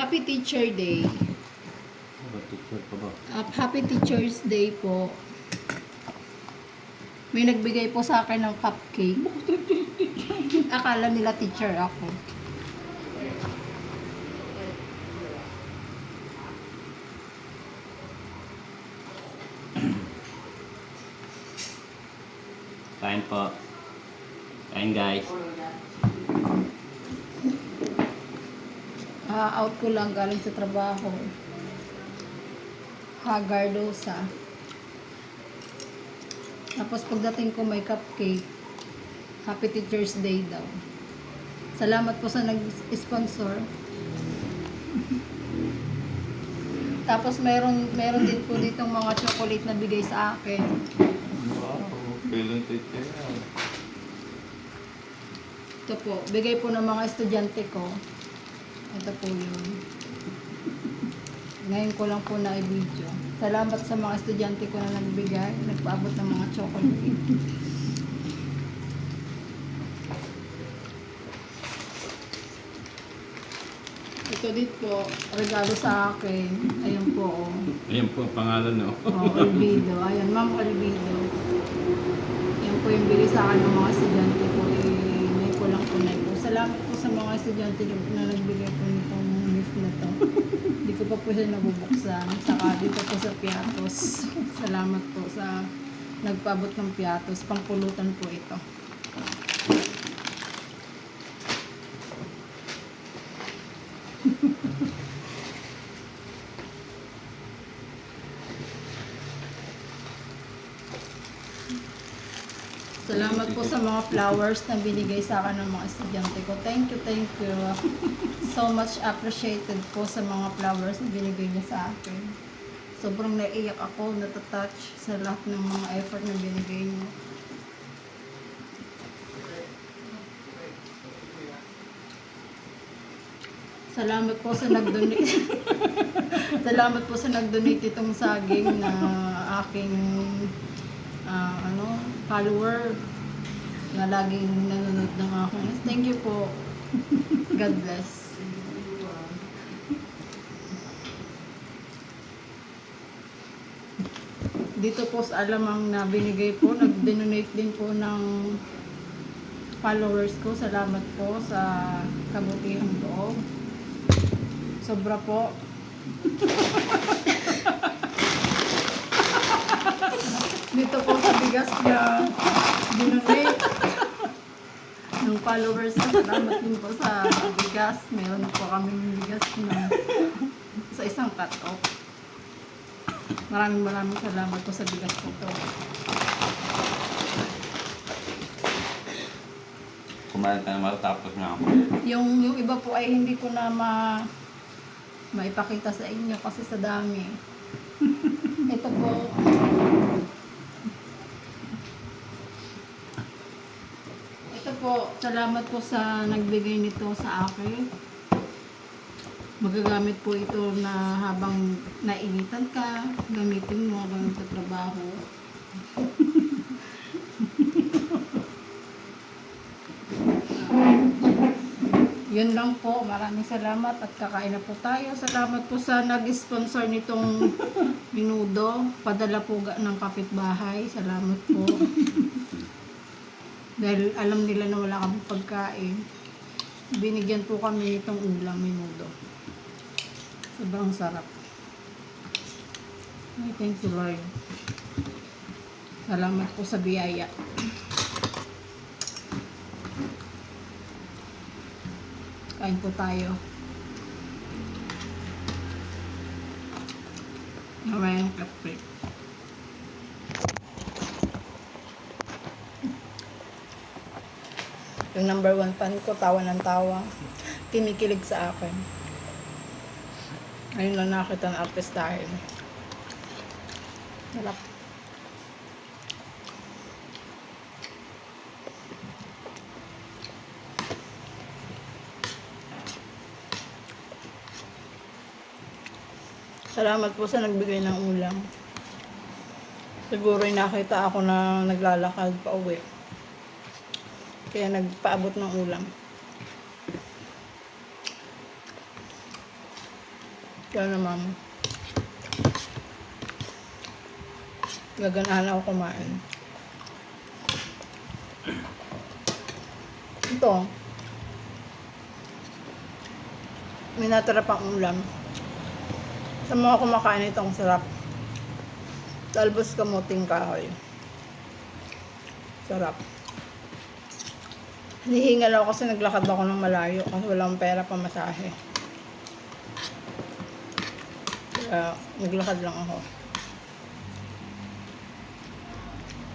Happy Teacher Day. Teacher pa ba? Happy Teacher's Day po. May nagbigay po sa akin ng cupcake. Akala nila teacher ako. Kain po. Kain guys. Out ko lang galing sa trabaho. Hagardosa. Tapos pagdating ko may cupcake. Happy Teacher's Day daw. Salamat po sa nag-sponsor. Tapos meron din po ditong mga chocolate na bigay sa akin. Wow, kailan teacher yan? Ito po, bigay po ng mga estudyante ko. Ito po yun. Ngayon ko lang po na i-video. Salamat sa mga estudyante ko na nagbigay, nagpaabot ng mga chocolate. Ito dito, regalo sa akin. Ayun po, oh. Ayan po ang pangalan, no? Oh, Olvido. Ayan, Ma'am Olvido. Yan po yung bili sa akin ng mga estudyante ko. May kulang po na po. Salamat po sa mga estudyante na nagbigay po nitong gift na to. Hindi ko pa po siya nabubuksan. Saka dito po sa Piatos. Salamat po sa nagpaabot ng Piatos. Pangpulutan po ito. Salamat po sa mga flowers na binigay sa akin ng mga estudyante ko. Thank you, thank you. So much appreciated po sa mga flowers na binigay niya sa akin. Sobrang naiyak ako, natatouch sa lahat ng mga effort na binigay niya. Salamat po sa nag-donate. Salamat po sa nag-donate itong saging na aking follower na laging nanonood ng aking. Thank you po. God bless. Dito po sa alamang na binigay po, nag-donate din po ng followers ko. Salamat po sa kabutihang loob. Sobra po. Dito po sa bigas na dinonate ng followers ko. Salamat din po sa bigas. Meron po kaming bigas na sa isang cut-off. Maraming salamat po sa bigas po to. Kumain ka na matatapos na ako. Yung iba po ay hindi ko na maipakita sa inyo kasi sa dami. Ito po. Ito po, salamat po sa nagbigay nito sa akin. Magagamit po ito na habang nainitan ka, gamitin mo habang nagtatrabaho. Yun lang po. Maraming salamat at kakain na po tayo. Salamat po sa nag-sponsor nitong minudo. Padala po ng kapitbahay. Salamat po. Dahil alam nila na wala kami pagkain. Binigyan po kami nitong ulam minudo. Sobrang sarap. Ay, thank you Lord. Salamat po sa biyaya. Kain po tayo. Mamaya yung cupcake. Yung number 1 fan ko, tawa ng tawa. Kinikilig sa akin. Ayun lang nakita ng artistahin. Malap. Salamat po sa nagbigay ng ulam. Siguro nakita ako na naglalakad pa uwi. Kaya nagpaabot ng ulam. Kaya naman, gaganahan ako kumain. Ito, may natira pang ulam. Sa mga kumakain ito, ang sarap. Talbos kamuting kahoy. Sarap. Hinihingal ako kasi naglakad ako ng malayo kasi walang pera pa masahe. Kaya naglakad lang ako.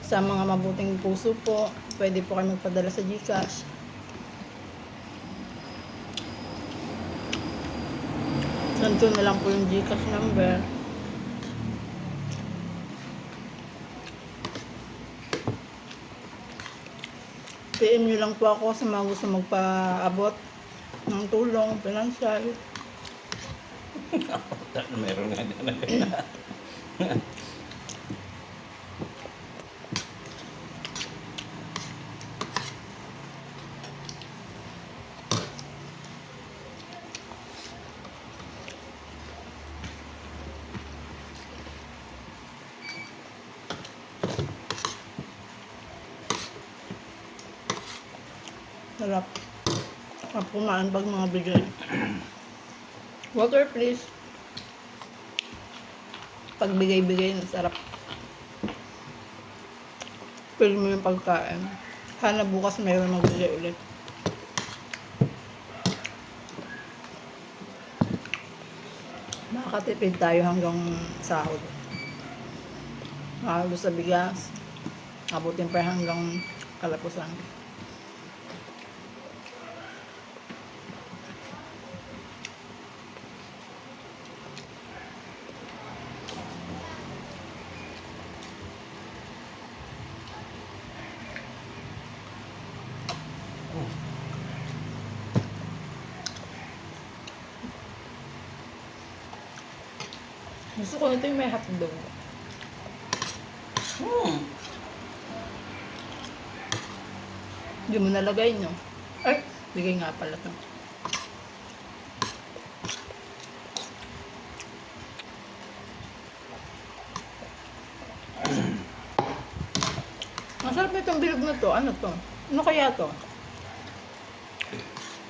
Sa mga mabuting puso po, pwede po kayo magpadala sa GCash. Nandito na lang po yung GCash number. PM nyo lang po ako sa mga gusto magpaabot ng tulong, financial. Meron nga dyan. Sarap. Sarap kumain pag mga bigay. Water please. Pag bigay-bigay, sarap. Pili mo yung pagkain. Sana bukas mayroon magbigay ulit. Makakatipid tayo hanggang sahod. Makakalo sa bigas. Abutin pa hanggang kalapusan. Gusto ko nito yung may hotdog. Hindi mo nalagay, no? Ay, bigay nga pala to. Masarap na itong bilog na to. Ano to? Ano kaya to?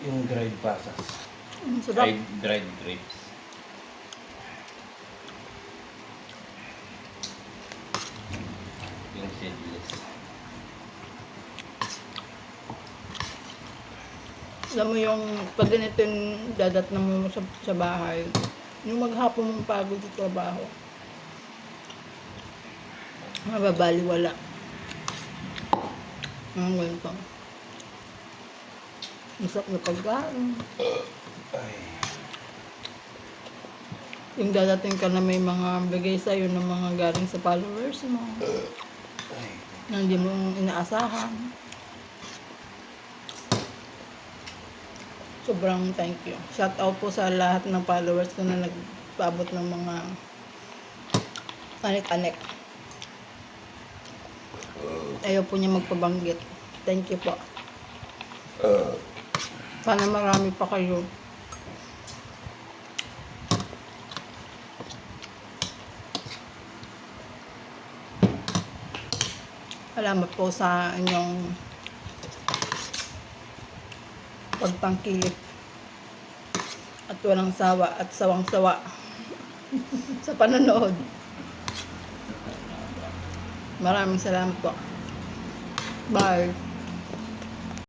Yung dried pasas. Sarap. Ay, dried grapes. Yung seedless. Alam mo yung pag ganito yung dadatnan mo sa bahay, yung maghapon mong pagod sa trabaho, mababaliwala. Ang ganito. Masarap na pagkain. Yung dadating ka na may mga bigay sa'yo ng mga galing sa followers mo. Na hindi mo inaasahan. Sobrang thank you. Shout out po sa lahat ng followers ko na nagpaabot ng mga anek-anek. Ayaw po niya magpabanggit. Thank you po. Sana marami pa kayo. Salamat po sa inyong pagtangkilik at walang sawa at sawang-sawa sa panonood. Maraming salamat po. Bye.